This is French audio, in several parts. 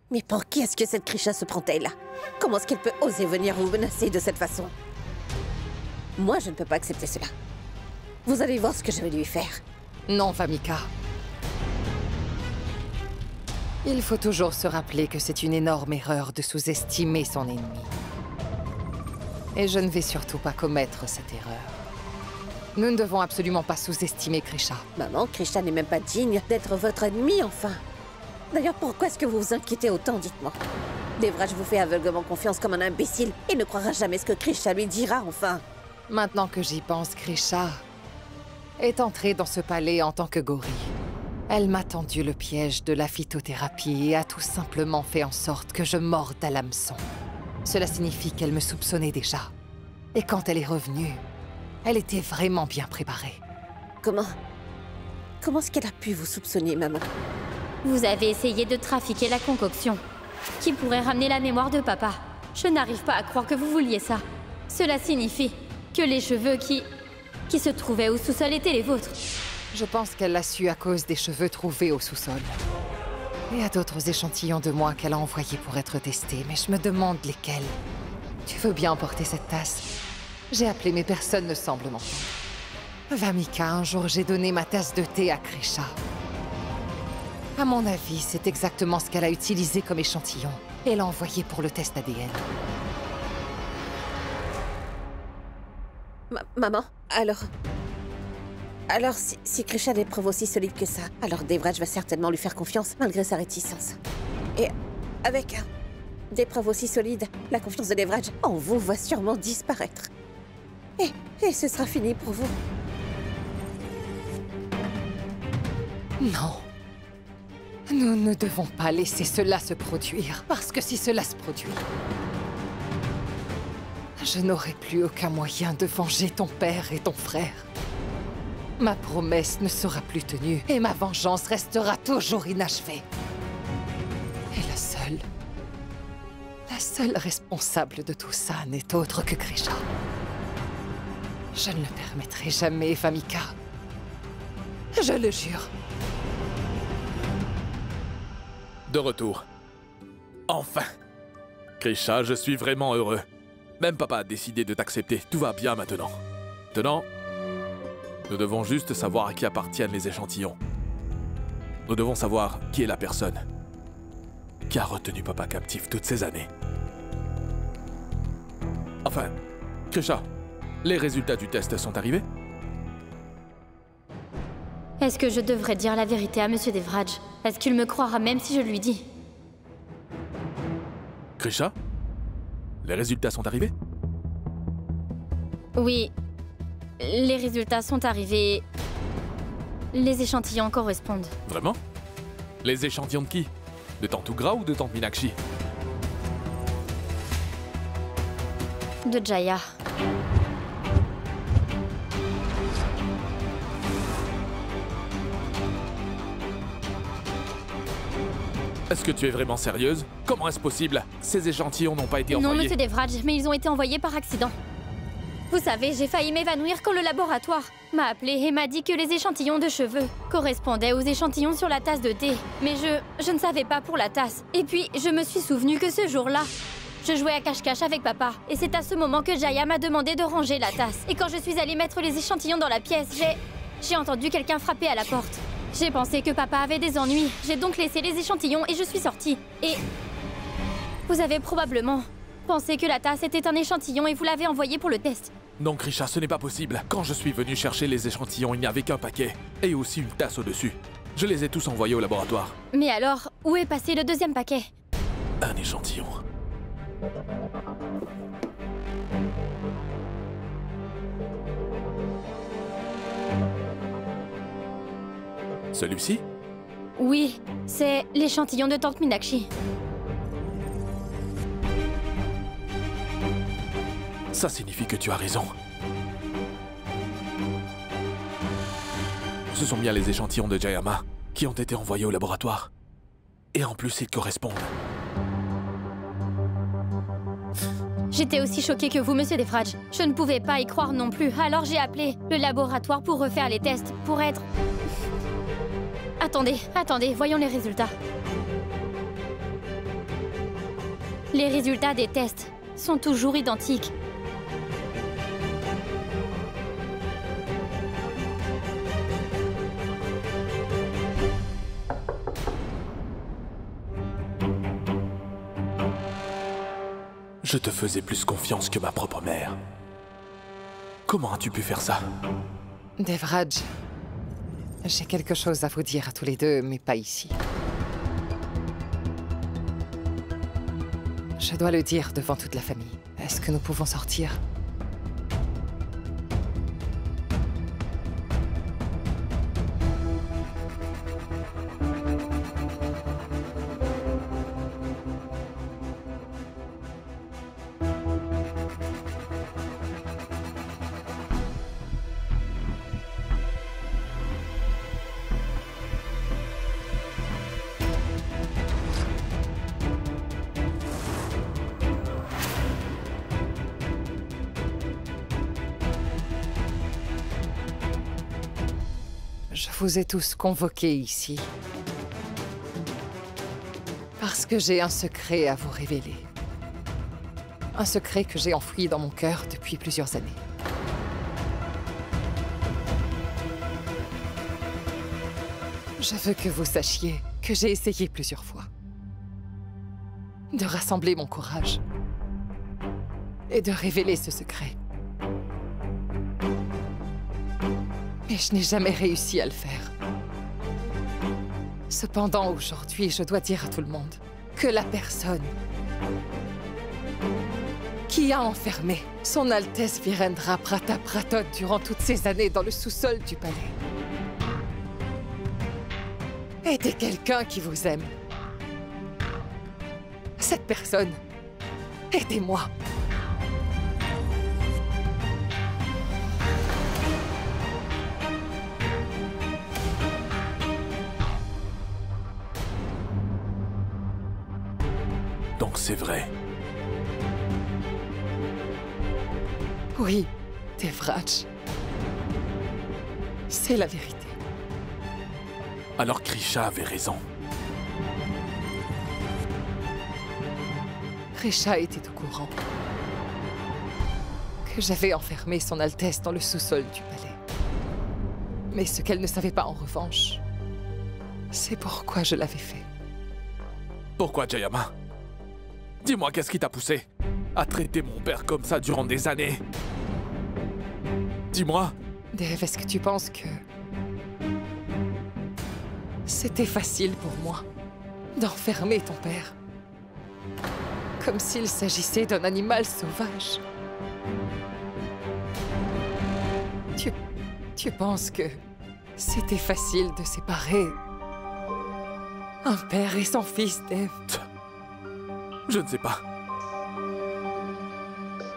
Mais pour qui est-ce que cette Krisha se prend-elle? Comment est-ce qu'elle peut oser venir vous menacer de cette façon? Moi, je ne peux pas accepter cela. Vous allez voir ce que je vais lui faire. Non, Famika. Il faut toujours se rappeler que c'est une énorme erreur de sous-estimer son ennemi. Et je ne vais surtout pas commettre cette erreur. Nous ne devons absolument pas sous-estimer Krisha. Maman, Krisha n'est même pas digne d'être votre ennemi, enfin. D'ailleurs, pourquoi est-ce que vous vous inquiétez autant, dites-moi? Devraj vous fait aveuglement confiance comme un imbécile et ne croira jamais ce que Krisha lui dira, enfin. Maintenant que j'y pense, Krisha est entrée dans ce palais en tant que gorille. Elle m'a tendu le piège de la phytothérapie et a tout simplement fait en sorte que je morde à l'hameçon. Cela signifie qu'elle me soupçonnait déjà. Et quand elle est revenue, elle était vraiment bien préparée. Comment est-ce qu'elle a pu vous soupçonner, maman? Vous avez essayé de trafiquer la concoction, qui pourrait ramener la mémoire de papa. Je n'arrive pas à croire que vous vouliez ça. Cela signifie que les cheveux qui se trouvaient au sous-sol étaient les vôtres. Je pense qu'elle l'a su à cause des cheveux trouvés au sous-sol. Et à d'autres échantillons de moi qu'elle a envoyés pour être testés, mais je me demande lesquels. Tu veux bien emporter cette tasse? J'ai appelé mais personne ne semble m'entendre. Famika, un jour j'ai donné ma tasse de thé à Krisha. À mon avis, c'est exactement ce qu'elle a utilisé comme échantillon. Et l'a envoyé pour le test ADN. Maman, alors si Krisha a des preuves aussi solides que ça, alors Devraj va certainement lui faire confiance malgré sa réticence. Et avec des preuves aussi solides, la confiance de Devraj en vous va sûrement disparaître. Et ce sera fini pour vous. Non. Nous ne devons pas laisser cela se produire, parce que si cela se produit, je n'aurai plus aucun moyen de venger ton père et ton frère. Ma promesse ne sera plus tenue, et ma vengeance restera toujours inachevée. Et la seule responsable de tout ça n'est autre que Krisha. Je ne le permettrai jamais, Famika. Je le jure. De retour. Enfin! Krisha, je suis vraiment heureux. Même papa a décidé de t'accepter. Tout va bien maintenant. Maintenant, nous devons juste savoir à qui appartiennent les échantillons. Nous devons savoir qui est la personne qui a retenu papa captif toutes ces années. Enfin, Krisha, les résultats du test sont arrivés? Est-ce que je devrais dire la vérité à Monsieur Devraj? Est-ce qu'il me croira même si je lui dis? Krisha, les résultats sont arrivés? Oui, les résultats sont arrivés. Les échantillons correspondent. Vraiment? Les échantillons de qui? De Tante Ougra ou de Tante Meenakshi? De Jaya. Est-ce que tu es vraiment sérieuse? Comment est-ce possible? Ces échantillons n'ont pas été envoyés. Non, Monsieur Devraj, mais ils ont été envoyés par accident. Vous savez, j'ai failli m'évanouir quand le laboratoire m'a appelé et m'a dit que les échantillons de cheveux correspondaient aux échantillons sur la tasse de thé. Mais je ne savais pas pour la tasse. Et puis, je me suis souvenu que ce jour-là, je jouais à cache-cache avec papa. Et c'est à ce moment que Jaya m'a demandé de ranger la tasse. Et quand je suis allée mettre les échantillons dans la pièce, j'ai entendu quelqu'un frapper à la porte. J'ai pensé que papa avait des ennuis. J'ai donc laissé les échantillons et je suis sortie. Et vous avez probablement pensé que la tasse était un échantillon et vous l'avez envoyé pour le test. Non, Krisha, ce n'est pas possible. Quand je suis venu chercher les échantillons, il n'y avait qu'un paquet. Et aussi une tasse au-dessus. Je les ai tous envoyés au laboratoire. Mais alors, où est passé le deuxième paquet? Un échantillon. Celui-ci? Oui, c'est l'échantillon de Tante Meenakshi. Ça signifie que tu as raison. Ce sont bien les échantillons de Jayama qui ont été envoyés au laboratoire. Et en plus, ils correspondent. J'étais aussi choquée que vous, Monsieur Devraj. Je ne pouvais pas y croire non plus, alors j'ai appelé le laboratoire pour refaire les tests, pour être... Attendez, voyons les résultats. Les résultats des tests sont toujours identiques. Je te faisais plus confiance que ma propre mère. Comment as-tu pu faire ça? Devraj, j'ai quelque chose à vous dire à tous les deux, mais pas ici. Je dois le dire devant toute la famille. Est-ce que nous pouvons sortir? Je vous ai tous convoqués ici. Parce que j'ai un secret à vous révéler. Un secret que j'ai enfoui dans mon cœur depuis plusieurs années. Je veux que vous sachiez que j'ai essayé plusieurs fois de rassembler mon courage et de révéler ce secret. Mais je n'ai jamais réussi à le faire. Cependant, aujourd'hui, je dois dire à tout le monde que la personne qui a enfermé Son Altesse Virendra Pratapratot durant toutes ces années dans le sous-sol du palais était quelqu'un qui vous aime. Cette personne était moi. Donc c'est vrai. Oui, Devraj. C'est la vérité. Alors Krisha avait raison. Krisha était au courant que j'avais enfermé Son Altesse dans le sous-sol du palais. Mais ce qu'elle ne savait pas en revanche, c'est pourquoi je l'avais fait. Pourquoi, Jayama? Dis-moi, qu'est-ce qui t'a poussé à traiter mon père comme ça durant des années? Dis-moi. Dev, est-ce que tu penses que c'était facile pour moi d'enfermer ton père? Comme s'il s'agissait d'un animal sauvage. Tu penses que c'était facile de séparer un père et son fils, Dev? Je ne sais pas.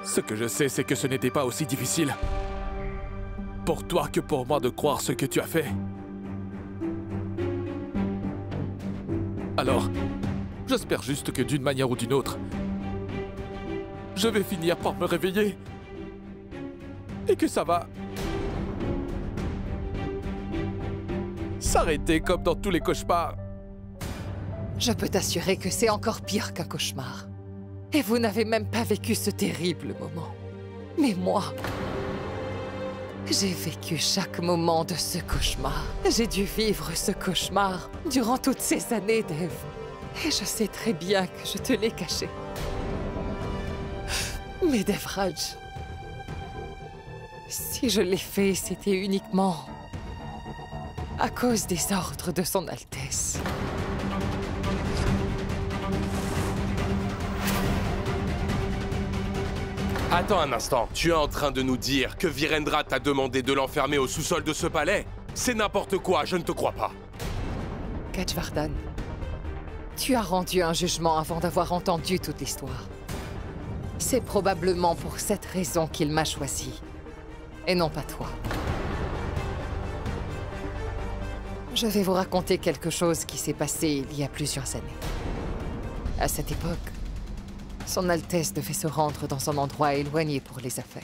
Ce que je sais, c'est que ce n'était pas aussi difficile pour toi que pour moi de croire ce que tu as fait. Alors, j'espère juste que d'une manière ou d'une autre, je vais finir par me réveiller et que ça va s'arrêter comme dans tous les cauchemars. Je peux t'assurer que c'est encore pire qu'un cauchemar. Et vous n'avez même pas vécu ce terrible moment. Mais moi, j'ai vécu chaque moment de ce cauchemar. J'ai dû vivre ce cauchemar durant toutes ces années, Dev. Et je sais très bien que je te l'ai caché. Mais Devraj, si je l'ai fait, c'était uniquement à cause des ordres de Son Altesse. Attends un instant, tu es en train de nous dire que Virendra t'a demandé de l'enfermer au sous-sol de ce palais? C'est n'importe quoi, je ne te crois pas. Gajvardhan, tu as rendu un jugement avant d'avoir entendu toute l'histoire. C'est probablement pour cette raison qu'il m'a choisi, et non pas toi. Je vais vous raconter quelque chose qui s'est passé il y a plusieurs années. À cette époque, Son Altesse devait se rendre dans un endroit éloigné pour les affaires.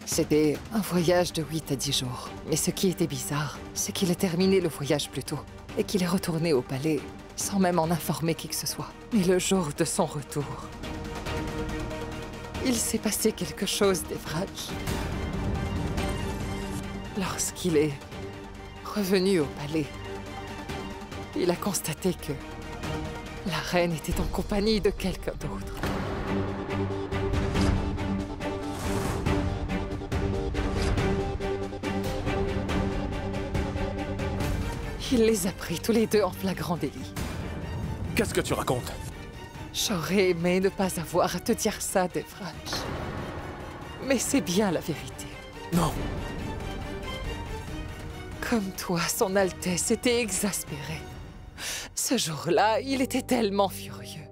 C'était un voyage de 8 à 10 jours. Mais ce qui était bizarre, c'est qu'il a terminé le voyage plus tôt et qu'il est retourné au palais sans même en informer qui que ce soit. Mais le jour de son retour, il s'est passé quelque chose d'Evraj. Lorsqu'il est revenu au palais, il a constaté que la reine était en compagnie de quelqu'un d'autre. Il les a pris tous les deux en flagrant délit. Qu'est-ce que tu racontes? J'aurais aimé ne pas avoir à te dire ça, Devraj. Mais c'est bien la vérité. Non. Comme toi, son Altesse était exaspérée. Ce jour-là, il était tellement furieux.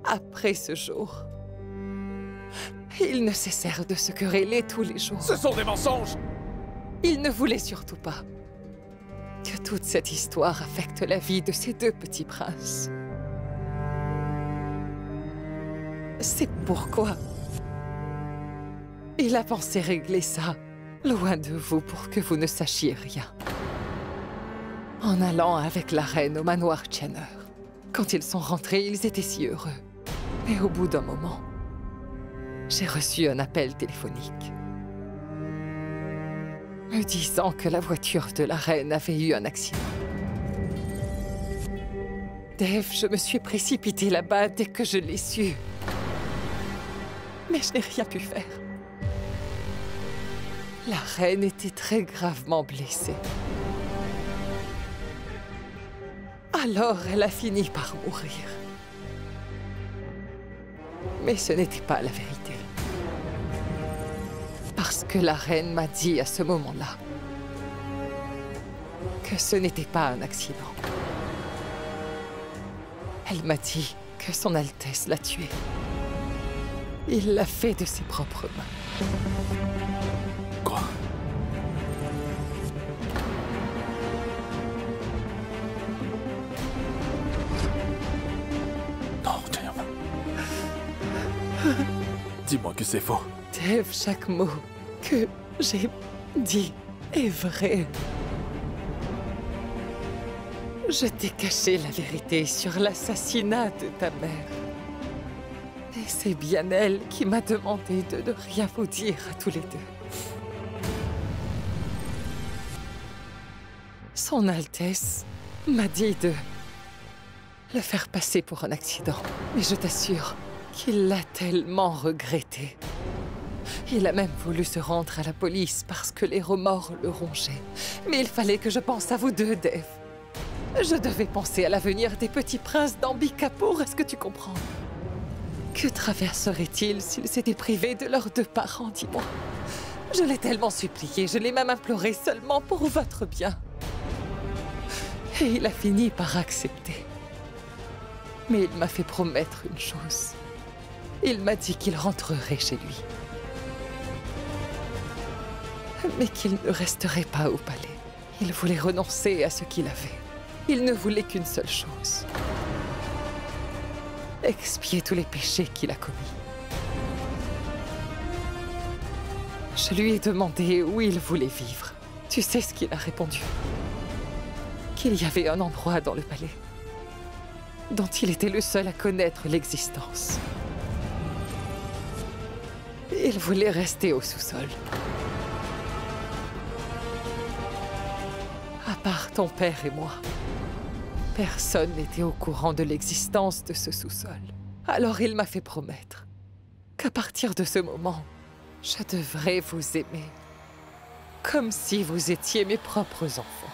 Après ce jour, ils ne cessèrent de se quereller tous les jours. Ce sont des mensonges! Il ne voulait surtout pas que toute cette histoire affecte la vie de ces deux petits princes. C'est pourquoi il a pensé régler ça loin de vous pour que vous ne sachiez rien. En allant avec la reine au manoir Tjenner. Quand ils sont rentrés, ils étaient si heureux. Mais au bout d'un moment, j'ai reçu un appel téléphonique me disant que la voiture de la reine avait eu un accident. Dev, je me suis précipitée là-bas dès que je l'ai su. Mais je n'ai rien pu faire. La reine était très gravement blessée. Alors elle a fini par mourir. Mais ce n'était pas la vérité. Parce que la reine m'a dit à ce moment-là que ce n'était pas un accident. Elle m'a dit que son Altesse l'a tué. Il l'a fait de ses propres mains. Quoi? Non, Dev. Dis-moi que c'est faux. Dev, chaque mot que j'ai dit est vrai. Je t'ai caché la vérité sur l'assassinat de ta mère. Et c'est bien elle qui m'a demandé de ne rien vous dire à tous les deux. Son Altesse m'a dit de le faire passer pour un accident. Mais je t'assure qu'il l'a tellement regretté. Il a même voulu se rendre à la police parce que les remords le rongeaient. Mais il fallait que je pense à vous deux, Dev. Je devais penser à l'avenir des petits princes d'Ambikapour, est-ce que tu comprends? Que traverseraient-ils s'ils s'étaient privés de leurs deux parents, dis-moi? Je l'ai tellement supplié, je l'ai même imploré seulement pour votre bien. Et il a fini par accepter. Mais il m'a fait promettre une chose. Il m'a dit qu'il rentrerait chez lui. Mais qu'il ne resterait pas au palais. Il voulait renoncer à ce qu'il avait. Il ne voulait qu'une seule chose. Expier tous les péchés qu'il a commis. Je lui ai demandé où il voulait vivre. Tu sais ce qu'il a répondu? Qu'il y avait un endroit dans le palais dont il était le seul à connaître l'existence. Il voulait rester au sous-sol. À part ton père et moi, personne n'était au courant de l'existence de ce sous-sol. Alors il m'a fait promettre qu'à partir de ce moment, je devrais vous aimer comme si vous étiez mes propres enfants.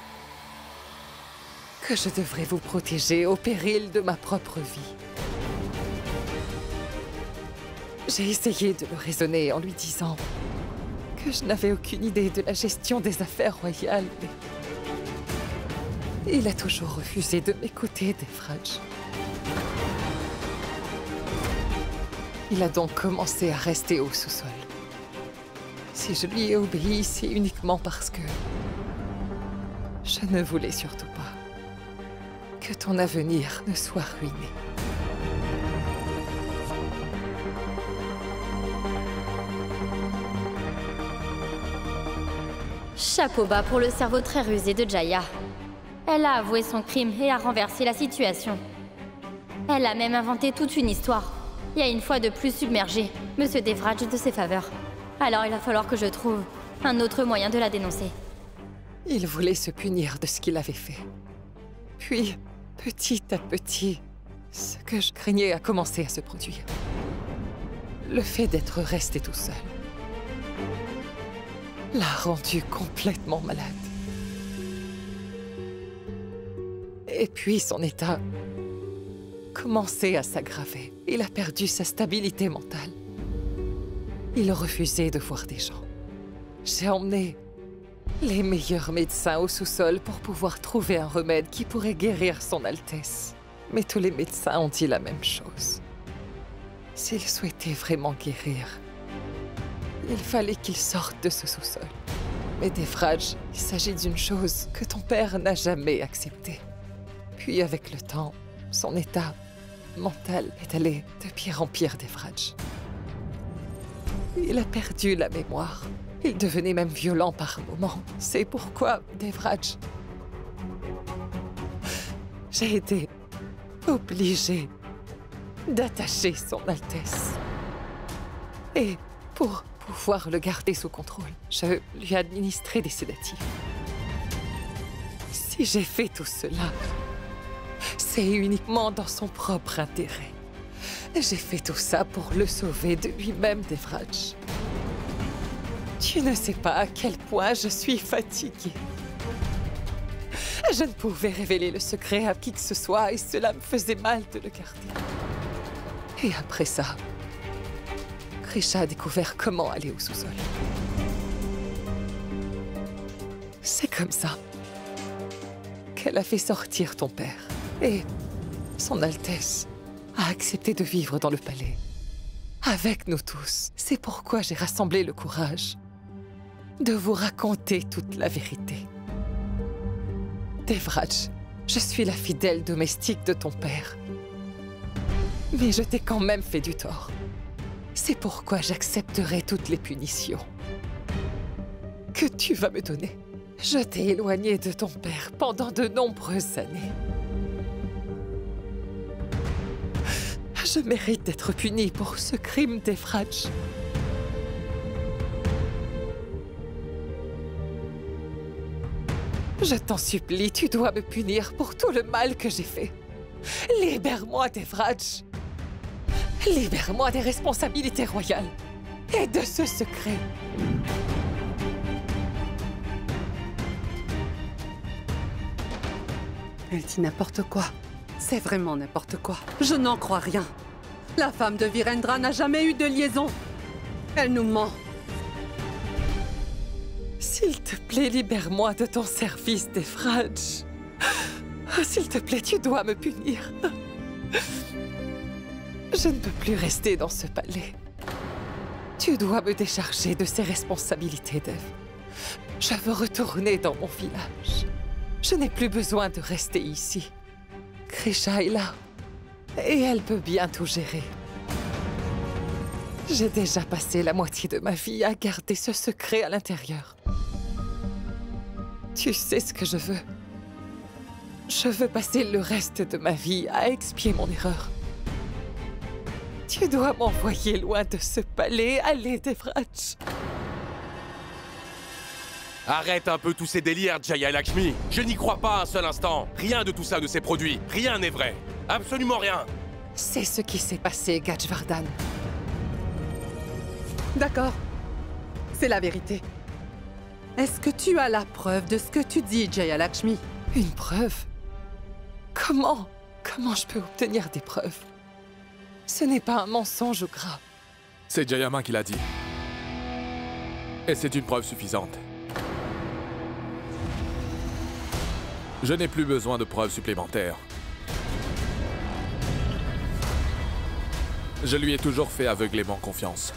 Que je devrais vous protéger au péril de ma propre vie. J'ai essayé de le raisonner en lui disant que je n'avais aucune idée de la gestion des affaires royales, mais il a toujours refusé de m'écouter, Devraj. Il a donc commencé à rester au sous-sol. Si je lui ai obéi, c'est uniquement parce que je ne voulais surtout pas que ton avenir ne soit ruiné. Chapeau bas pour le cerveau très rusé de Jaya. Elle a avoué son crime et a renversé la situation. Elle a même inventé toute une histoire. Et a une fois de plus submergé Monsieur Devraj de ses faveurs. Alors il va falloir que je trouve un autre moyen de la dénoncer. Il voulait se punir de ce qu'il avait fait. Puis, petit à petit, ce que je craignais a commencé à se produire. Le fait d'être resté tout seul l'a rendu complètement malade. Et puis son état commençait à s'aggraver. Il a perdu sa stabilité mentale. Il refusait de voir des gens. J'ai emmené les meilleurs médecins au sous-sol pour pouvoir trouver un remède qui pourrait guérir son Altesse. Mais tous les médecins ont dit la même chose. S'il souhaitait vraiment guérir, il fallait qu'il sorte de ce sous-sol. Mais Devraj, il s'agit d'une chose que ton père n'a jamais acceptée. Puis avec le temps, son état mental est allé de pire en pire, Devraj. Il a perdu la mémoire. Il devenait même violent par moments. C'est pourquoi, Devraj, j'ai été obligée d'attacher son Altesse. Et pour pouvoir le garder sous contrôle, je lui ai administré des sédatifs. Si j'ai fait tout cela, c'est uniquement dans son propre intérêt. J'ai fait tout ça pour le sauver de lui-même, Devraj. Tu ne sais pas à quel point je suis fatiguée. Je ne pouvais révéler le secret à qui que ce soit et cela me faisait mal de le garder. Et après ça, Krisha a découvert comment aller au sous-sol. C'est comme ça qu'elle a fait sortir ton père. Et son Altesse a accepté de vivre dans le palais. Avec nous tous. C'est pourquoi j'ai rassemblé le courage de vous raconter toute la vérité. Devraj, je suis la fidèle domestique de ton père. Mais je t'ai quand même fait du tort. C'est pourquoi j'accepterai toutes les punitions que tu vas me donner. Je t'ai éloigné de ton père pendant de nombreuses années. Je mérite d'être punie pour ce crime, Devraj. Je t'en supplie, tu dois me punir pour tout le mal que j'ai fait. Libère-moi, Devraj. Libère-moi des responsabilités royales et de ce secret. Elle dit n'importe quoi. C'est vraiment n'importe quoi. Je n'en crois rien. La femme de Virendra n'a jamais eu de liaison. Elle nous ment. S'il te plaît, libère-moi de ton service, Devraj. S'il te plaît, tu dois me punir. Je ne peux plus rester dans ce palais. Tu dois me décharger de ces responsabilités, Dev. Je veux retourner dans mon village. Je n'ai plus besoin de rester ici. Krisha est là. Et elle peut bien tout gérer. J'ai déjà passé la moitié de ma vie à garder ce secret à l'intérieur. Tu sais ce que je veux. Je veux passer le reste de ma vie à expier mon erreur. Tu dois m'envoyer loin de ce palais. Allez, Devraj. Arrête un peu tous ces délires, Jaya Lakshmi. Je n'y crois pas un seul instant. Rien de tout ça ne s'est produit. Rien n'est vrai. Absolument rien. C'est ce qui s'est passé, Gajvardhan. D'accord. C'est la vérité. Est-ce que tu as la preuve de ce que tu dis, Jaya Lakshmi? Une preuve? Comment? Comment je peux obtenir des preuves? Ce n'est pas un mensonge ou gras. C'est Jayama qui l'a dit. Et c'est une preuve suffisante. Je n'ai plus besoin de preuves supplémentaires. Je lui ai toujours fait aveuglément confiance.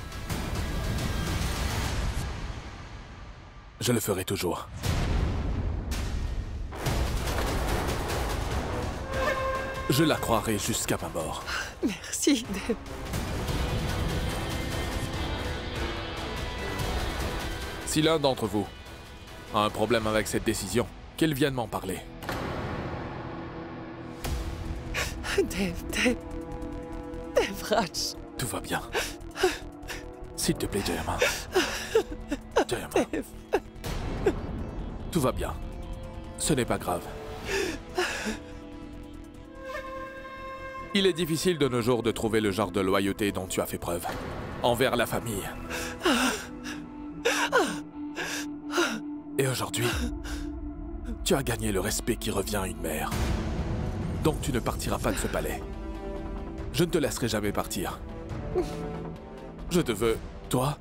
Je le ferai toujours. Je la croirai jusqu'à ma mort. Merci, Dev. Si l'un d'entre vous a un problème avec cette décision, qu'il vienne m'en parler. Devraj. Tout va bien. S'il te plaît, Jayama. Jayama. Tout va bien. Ce n'est pas grave. Il est difficile de nos jours de trouver le genre de loyauté dont tu as fait preuve. Envers la famille. Et aujourd'hui, tu as gagné le respect qui revient à une mère. Donc tu ne partiras pas de ce palais. Je ne te laisserai jamais partir. Je te veux, toi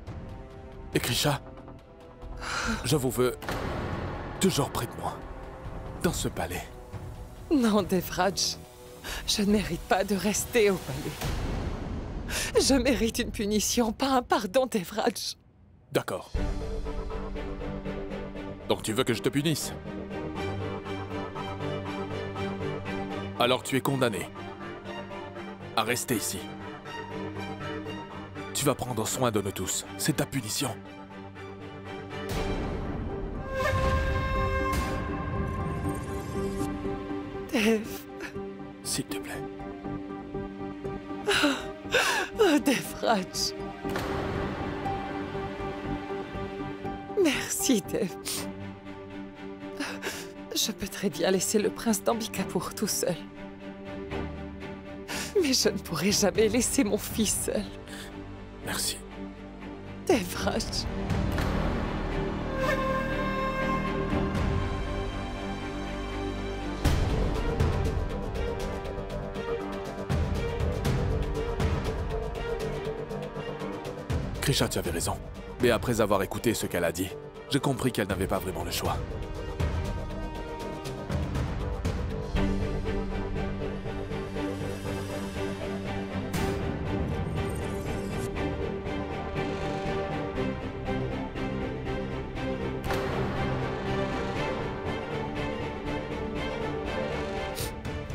et Krisha. Je vous veux toujours près de moi, dans ce palais. Non, Devraj. Je ne mérite pas de rester au palais. Je mérite une punition, pas un pardon, Devraj. D'accord. Donc tu veux que je te punisse? Alors tu es condamné à rester ici. Tu vas prendre soin de nous tous. C'est ta punition. Dev... S'il te plaît. Oh, Devraj. Merci, Dev. Je peux très bien laisser le prince d'Ambikapur tout seul. Mais je ne pourrai jamais laisser mon fils seul. Merci. Devraj. Krisha, tu avais raison. Mais après avoir écouté ce qu'elle a dit, j'ai compris qu'elle n'avait pas vraiment le choix.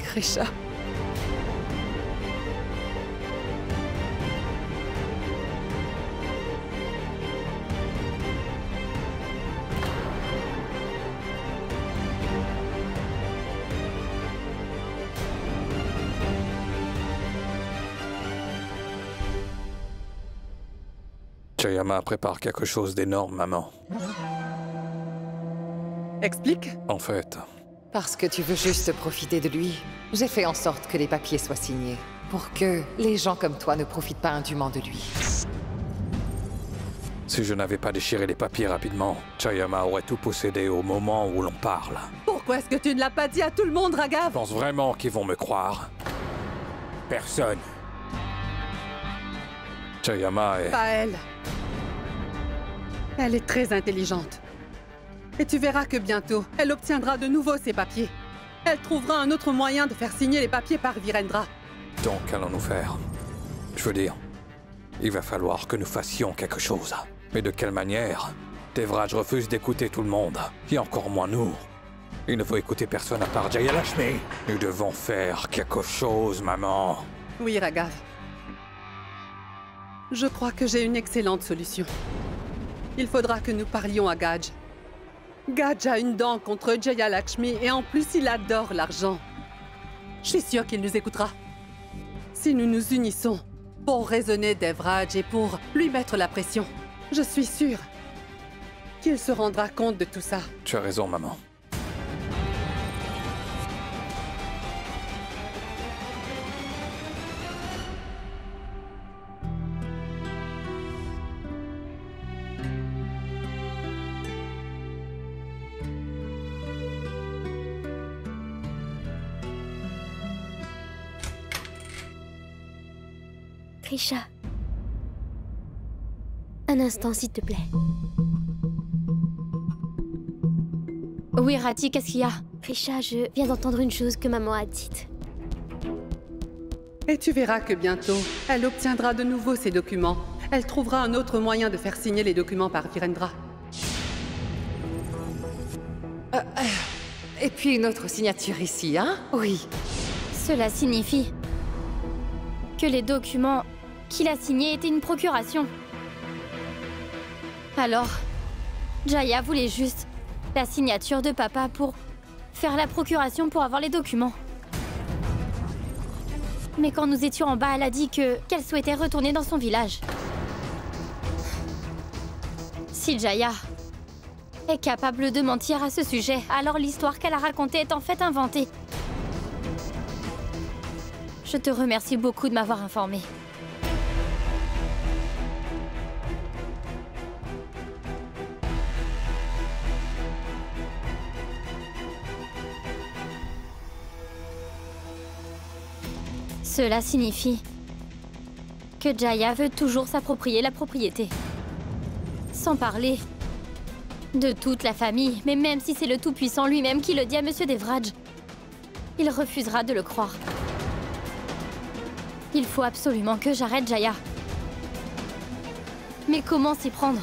Krisha. Jayama prépare quelque chose d'énorme, maman. Explique. En fait, Parce que tu veux juste profiter de lui, j'ai fait en sorte que les papiers soient signés. Pour que les gens comme toi ne profitent pas indûment de lui. si je n'avais pas déchiré les papiers rapidement, Jayama aurait tout possédé au moment où l'on parle. Pourquoi est-ce que tu ne l'as pas dit à tout le monde, Je Raghav? pense vraiment qu'ils vont me croire. Personne. Jayama est... Pas elle. Elle est très intelligente. Et tu verras que bientôt, elle obtiendra de nouveau ses papiers. Elle trouvera un autre moyen de faire signer les papiers par Virendra. Donc, qu'allons-nous faire? Je veux dire, il va falloir que nous fassions quelque chose. Mais de quelle manière? Devraj refuse d'écouter tout le monde, et encore moins nous. Il ne veut écouter personne à part Jayalakshmi. Nous devons faire quelque chose, maman. Oui, Raghav. Je crois que j'ai une excellente solution. Il faudra que nous parlions à Gaj. Gaj a une dent contre Jayalakshmi et en plus il adore l'argent. Je suis sûre qu'il nous écoutera. Si nous nous unissons pour raisonner Devraj et pour lui mettre la pression, je suis sûre qu'il se rendra compte de tout ça. Tu as raison, maman. Krisha. Un instant, s'il te plaît. Oui, Rati, qu'est-ce qu'il y a? Krisha, je viens d'entendre une chose que maman a dite. Et tu verras que bientôt, elle obtiendra de nouveau ses documents. Elle trouvera un autre moyen de faire signer les documents par Virendra. Et puis une autre signature ici, hein? Oui. Cela signifie que les documents qu'il a signés étaient une procuration. Alors, Jaya voulait juste la signature de papa pour faire la procuration pour avoir les documents. Mais quand nous étions en bas, elle a dit qu'elle souhaitait retourner dans son village. Si Jaya est capable de mentir à ce sujet, alors l'histoire qu'elle a racontée est en fait inventée. Je te remercie beaucoup de m'avoir informée. Cela signifie que Jaya veut toujours s'approprier la propriété. Sans parler de toute la famille, mais même si c'est le Tout-Puissant lui-même qui le dit à Monsieur Devraj, il refusera de le croire. Il faut absolument que j'arrête Jaya. Mais comment s'y prendre ?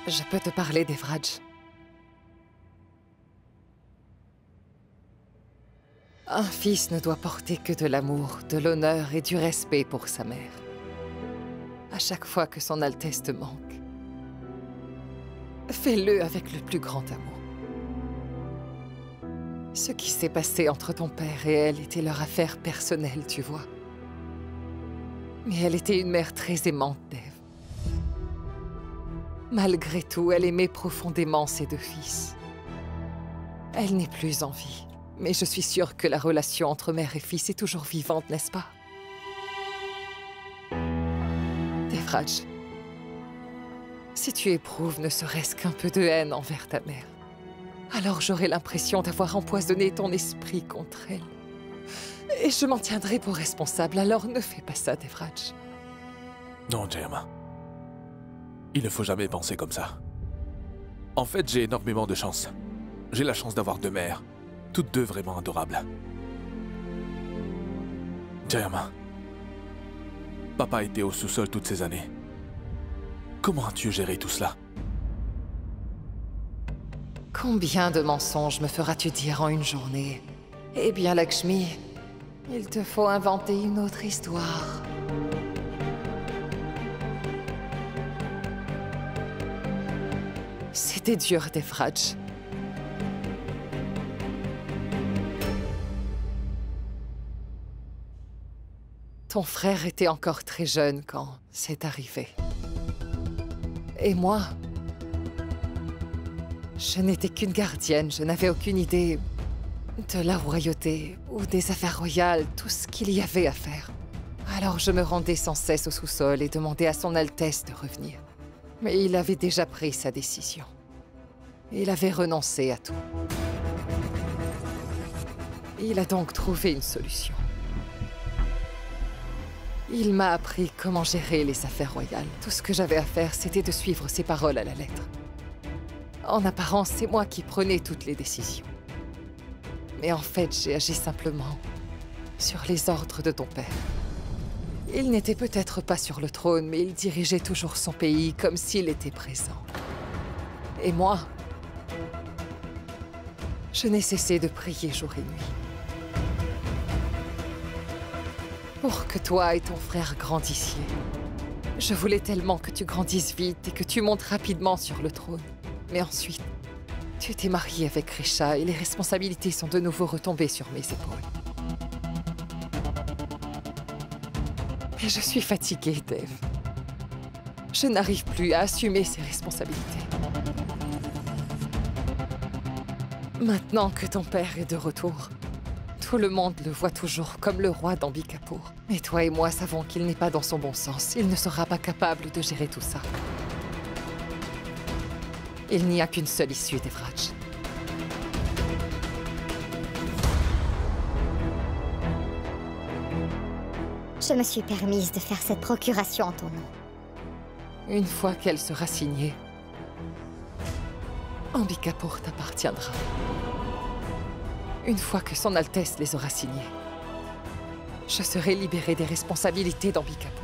Je peux te parler, Devraj. Un fils ne doit porter que de l'amour, de l'honneur et du respect pour sa mère. À chaque fois que son Altesse te manque, fais-le avec le plus grand amour. Ce qui s'est passé entre ton père et elle était leur affaire personnelle, tu vois. Mais elle était une mère très aimante, Dev. Malgré tout, elle aimait profondément ses deux fils. Elle n'est plus en vie, mais je suis sûre que la relation entre mère et fils est toujours vivante, n'est-ce pas? Devraj, si tu éprouves ne serait-ce qu'un peu de haine envers ta mère, alors j'aurai l'impression d'avoir empoisonné ton esprit contre elle. Et je m'en tiendrai pour responsable, alors ne fais pas ça, Devraj. Non, Jayama. Il ne faut jamais penser comme ça. En fait, j'ai énormément de chance. J'ai la chance d'avoir deux mères, toutes deux vraiment adorables. Jayama, papa était au sous-sol toutes ces années. Comment as-tu géré tout cela? Combien de mensonges me feras-tu dire en une journée? Eh bien, Lakshmi, il te faut inventer une autre histoire. C'était dur, Devraj. Ton frère était encore très jeune quand c'est arrivé. Et moi, je n'étais qu'une gardienne, je n'avais aucune idée de la royauté ou des affaires royales, tout ce qu'il y avait à faire. Alors je me rendais sans cesse au sous-sol et demandais à son Altesse de revenir. Mais il avait déjà pris sa décision. Il avait renoncé à tout. Il a donc trouvé une solution. Il m'a appris comment gérer les affaires royales. Tout ce que j'avais à faire, c'était de suivre ses paroles à la lettre. En apparence, c'est moi qui prenais toutes les décisions. Mais en fait, j'ai agi simplement sur les ordres de ton père. Il n'était peut-être pas sur le trône, mais il dirigeait toujours son pays comme s'il était présent. Et moi, je n'ai cessé de prier jour et nuit. Pour que toi et ton frère grandissiez. Je voulais tellement que tu grandisses vite et que tu montes rapidement sur le trône. Mais ensuite, tu t'es marié avec Risha et les responsabilités sont de nouveau retombées sur mes épaules. Mais je suis fatiguée, Dev. Je n'arrive plus à assumer ces responsabilités. Maintenant que ton père est de retour, tout le monde le voit toujours comme le roi d'Ambikapur. Mais toi et moi savons qu'il n'est pas dans son bon sens. Il ne sera pas capable de gérer tout ça. Il n'y a qu'une seule issue, Devraj. Je me suis permise de faire cette procuration en ton nom. Une fois qu'elle sera signée, Ambikapur t'appartiendra. Une fois que Son Altesse les aura signés, je serai libérée des responsabilités d'Ambikapur.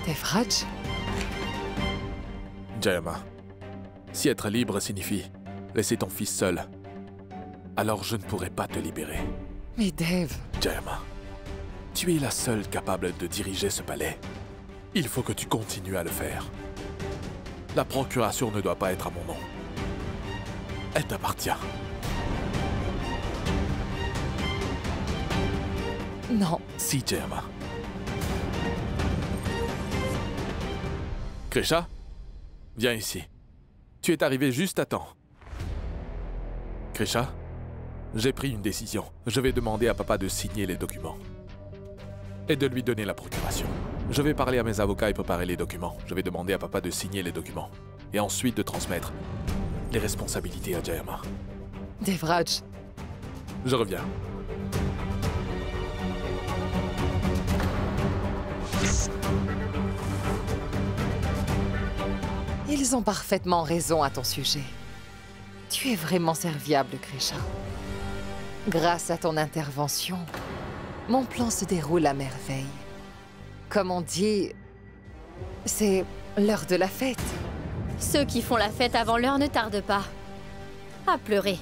Devraj? Jayama, si être libre signifie laisser ton fils seul, alors je ne pourrai pas te libérer. Mais Dev... Jayama, tu es la seule capable de diriger ce palais. Il faut que tu continues à le faire. La procuration ne doit pas être à mon nom. Elle t'appartient. Non. Si, Jayama. Krisha, viens ici. Tu es arrivé juste à temps. Krisha, j'ai pris une décision. Je vais demander à papa de signer les documents. Et de lui donner la procuration. Je vais parler à mes avocats et préparer les documents. Je vais demander à papa de signer les documents. Et ensuite de transmettre les responsabilités à Jayama. Devraj. Je reviens. Ils ont parfaitement raison à ton sujet. Tu es vraiment serviable, Krisha. Grâce à ton intervention, mon plan se déroule à merveille. Comme on dit, c'est l'heure de la fête. Ceux qui font la fête avant l'heure ne tardent pas à pleurer.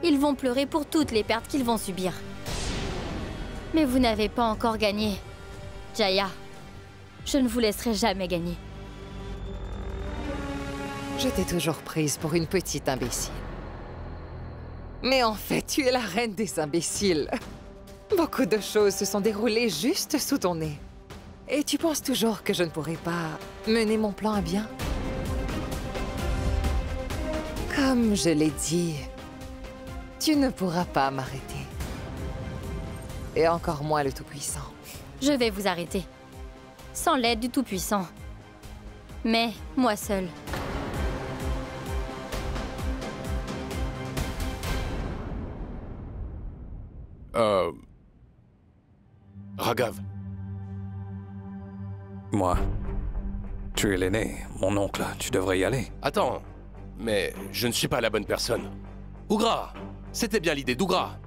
Ils vont pleurer pour toutes les pertes qu'ils vont subir. Mais vous n'avez pas encore gagné. Jaya, je ne vous laisserai jamais gagner. Je t'ai toujours prise pour une petite imbécile. Mais en fait, tu es la reine des imbéciles. Beaucoup de choses se sont déroulées juste sous ton nez. Et tu penses toujours que je ne pourrai pas mener mon plan à bien? Comme je l'ai dit, tu ne pourras pas m'arrêter. Et encore moins le Tout-Puissant. Je vais vous arrêter. Sans l'aide du Tout-Puissant. Mais moi seule. Raghav. Moi, tu es l'aîné, mon oncle, tu devrais y aller. Attends, mais je ne suis pas la bonne personne. Ugra, c'était bien l'idée d'Ugra.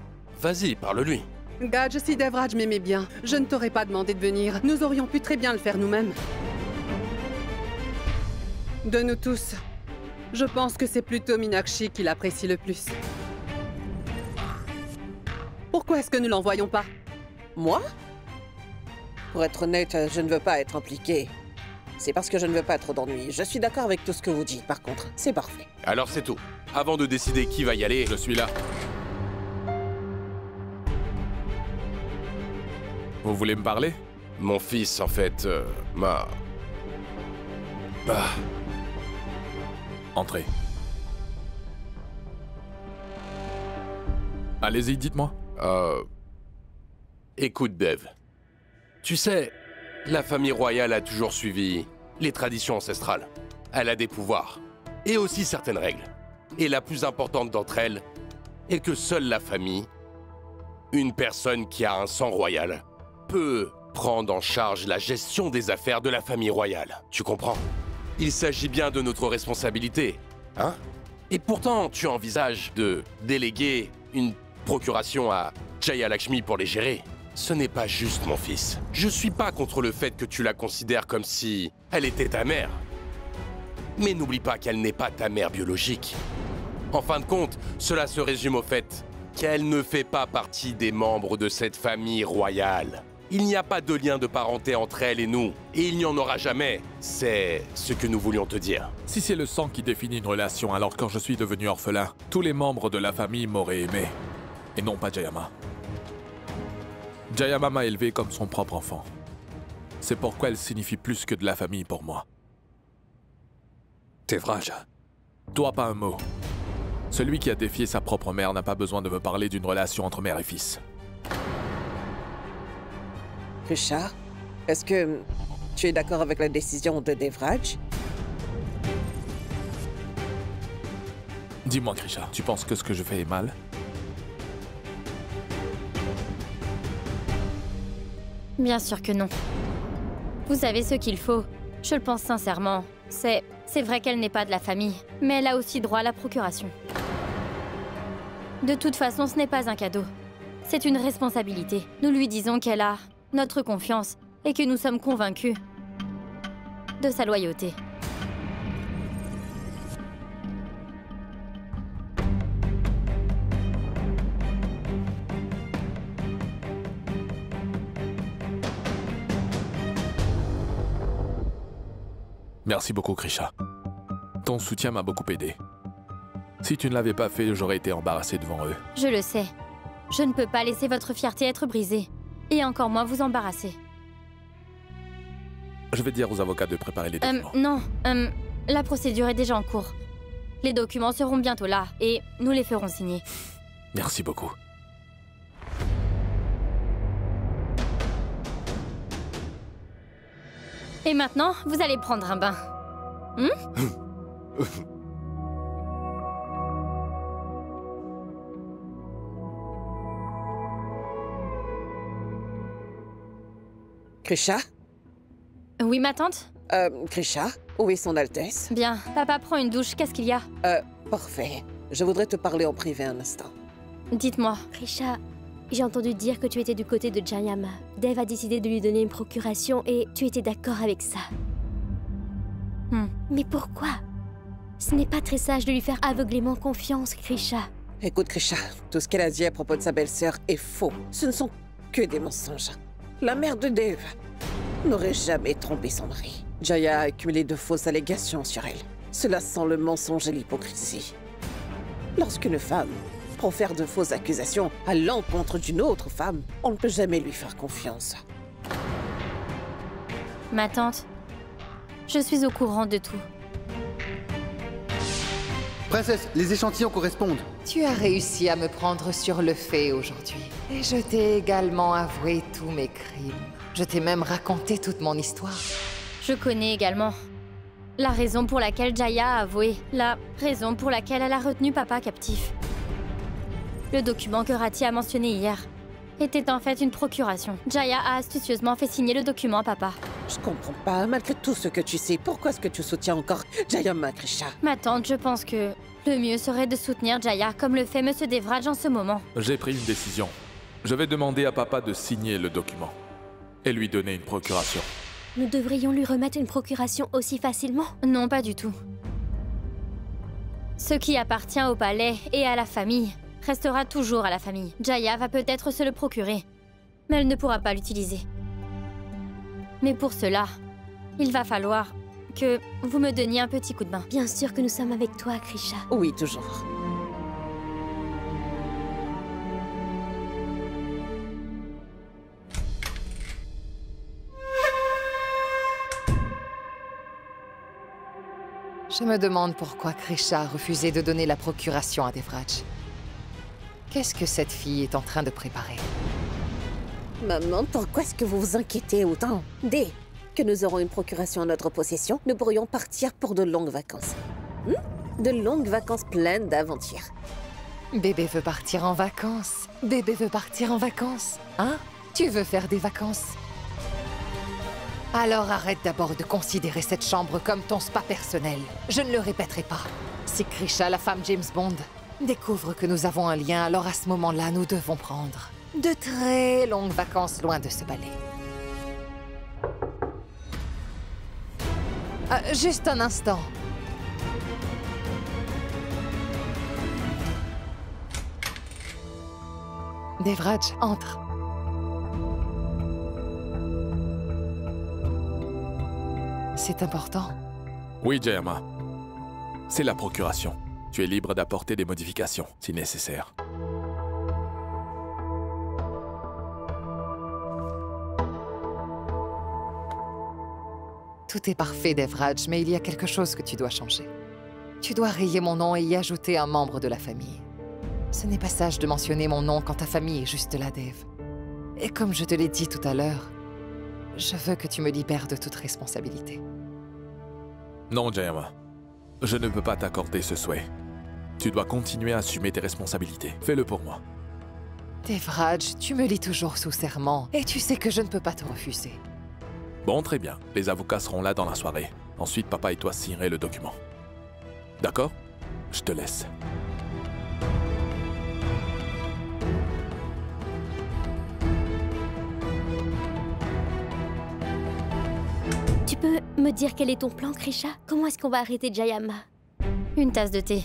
Vas-y, parle-lui. Gadge, si Devraj m'aimait bien, je ne t'aurais pas demandé de venir. Nous aurions pu très bien le faire nous-mêmes. De nous tous, je pense que c'est plutôt Meenakshi qui l'apprécie le plus. Pourquoi est-ce que nous l'envoyons pas? Moi? Pour être honnête, je ne veux pas être impliquée. C'est parce que je ne veux pas trop d'ennuis. Je suis d'accord avec tout ce que vous dites, par contre. C'est parfait. Alors c'est tout. Avant de décider qui va y aller, Je suis là. Vous voulez me parler? mon fils, en fait, m'a... Entrez. Allez-y, dites-moi. Écoute, Dev. Tu sais, la famille royale a toujours suivi les traditions ancestrales. Elle a des pouvoirs. Et aussi certaines règles. Et la plus importante d'entre elles est que seule la famille, une personne qui a un sang royal, peut prendre en charge la gestion des affaires de la famille royale. Tu comprends? Il s'agit bien de notre responsabilité, hein? Et pourtant, tu envisages de déléguer une procuration à Jaya Lakshmi pour les gérer. Ce n'est pas juste, mon fils. Je suis pas contre le fait que tu la considères comme si elle était ta mère. Mais n'oublie pas qu'elle n'est pas ta mère biologique. En fin de compte, cela se résume au fait qu'elle ne fait pas partie des membres de cette famille royale. Il n'y a pas de lien de parenté entre elle et nous, et il n'y en aura jamais. C'est ce que nous voulions te dire. Si c'est le sang qui définit une relation, alors quand je suis devenu orphelin, tous les membres de la famille m'auraient aimé, et non pas Jayama. Jayama m'a élevé comme son propre enfant. C'est pourquoi elle signifie plus que de la famille pour moi. Devraj. Toi, pas un mot. Celui qui a défié sa propre mère n'a pas besoin de me parler d'une relation entre mère et fils. Krisha, est-ce que tu es d'accord avec la décision de Devraj? Dis-moi, Krisha, tu penses que ce que je fais est mal? Bien sûr que non. Vous avez ce qu'il faut. Je le pense sincèrement. C'est vrai qu'elle n'est pas de la famille, mais elle a aussi droit à la procuration. De toute façon, ce n'est pas un cadeau. C'est une responsabilité. Nous lui disons qu'elle a notre confiance et que nous sommes convaincus de sa loyauté. Merci beaucoup, Krisha. Ton soutien m'a beaucoup aidé. Si tu ne l'avais pas fait, j'aurais été embarrassé devant eux. Je le sais. Je ne peux pas laisser votre fierté être brisée. Et encore moins vous embarrasser. Je vais dire aux avocats de préparer les documents. Non, la procédure est déjà en cours. Les documents seront bientôt là et nous les ferons signer. Merci beaucoup. Et maintenant, vous allez prendre un bain. Krisha? Oui, ma tante? Krisha, où est son Altesse? Bien, papa prend une douche, qu'est-ce qu'il y a? Parfait. Je voudrais te parler en privé un instant. Dites-moi. Krisha, j'ai entendu dire que tu étais du côté de Jayama. Dev a décidé de lui donner une procuration et tu étais d'accord avec ça. Mais pourquoi? Ce n'est pas très sage de lui faire aveuglément confiance, Krisha. Écoute, Krisha, tout ce qu'elle a dit à propos de sa belle-sœur est faux. Ce ne sont que des mensonges. La mère de Dev n'aurait jamais trompé son mari. Jaya a accumulé de fausses allégations sur elle. Cela sent le mensonge et l'hypocrisie. Lorsqu'une femme profère de fausses accusations à l'encontre d'une autre femme, on ne peut jamais lui faire confiance. Ma tante, je suis au courant de tout. Princesse, les échantillons correspondent. Tu as réussi à me prendre sur le fait aujourd'hui. Et je t'ai également avoué tous mes crimes. Je t'ai même raconté toute mon histoire. Je connais également la raison pour laquelle Jaya a avoué, la raison pour laquelle elle a retenu papa captif. Le document que Rati a mentionné hier était en fait une procuration. Jaya a astucieusement fait signer le document à papa. Je comprends pas, malgré tout ce que tu sais, pourquoi est-ce que tu soutiens encore Jayama, Krisha? Ma tante, je pense que le mieux serait de soutenir Jaya comme le fait Monsieur Devraj en ce moment. J'ai pris une décision. Je vais demander à papa de signer le document et lui donner une procuration. Nous devrions lui remettre une procuration aussi facilement? Non, pas du tout. Ce qui appartient au palais et à la famille restera toujours à la famille. Jaya va peut-être se le procurer, mais elle ne pourra pas l'utiliser. Mais pour cela, il va falloir que vous me donniez un petit coup de main. Bien sûr que nous sommes avec toi, Krisha. Oui, toujours. Je me demande pourquoi Krisha a refusé de donner la procuration à Devraj. Qu'est-ce que cette fille est en train de préparer? Maman, pourquoi est-ce que vous vous inquiétez autant? Dès que nous aurons une procuration en notre possession, nous pourrions partir pour de longues vacances. De longues vacances pleines d'aventures. Bébé veut partir en vacances. Bébé veut partir en vacances. Hein? Tu veux faire des vacances? Alors arrête d'abord de considérer cette chambre comme ton spa personnel. Je ne le répéterai pas. Si Krisha, la femme James Bond, découvre que nous avons un lien, alors à ce moment-là, nous devons prendre de très longues vacances loin de ce balai. Juste un instant. Devraj, entre. C'est important. Oui, Jayama. C'est la procuration. Tu es libre d'apporter des modifications, si nécessaire. Tout est parfait, Devraj, mais il y a quelque chose que tu dois changer. Tu dois rayer mon nom et y ajouter un membre de la famille. Ce n'est pas sage de mentionner mon nom quand ta famille est juste là, Dev. Et comme je te l'ai dit tout à l'heure, je veux que tu me libères de toute responsabilité. Non, Jayama. Je ne peux pas t'accorder ce souhait. Tu dois continuer à assumer tes responsabilités. Fais-le pour moi. Devraj, tu me lis toujours sous serment, et tu sais que je ne peux pas te refuser. Bon, très bien. Les avocats seront là dans la soirée. Ensuite, papa et toi signerez le document. D'accord? Je te laisse. Tu peux me dire quel est ton plan, Krisha? Comment est-ce qu'on va arrêter Jayama? Une tasse de thé.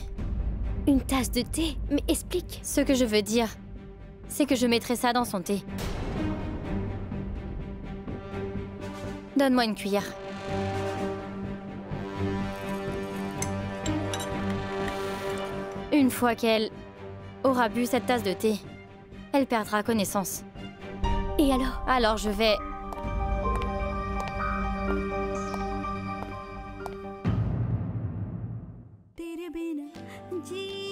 Une tasse de thé? Mais explique. Ce que je veux dire, c'est que je mettrai ça dans son thé. Donne-moi une cuillère. Une fois qu'elle aura bu cette tasse de thé, elle perdra connaissance. Et alors? Alors je vais... तेरे बिना जी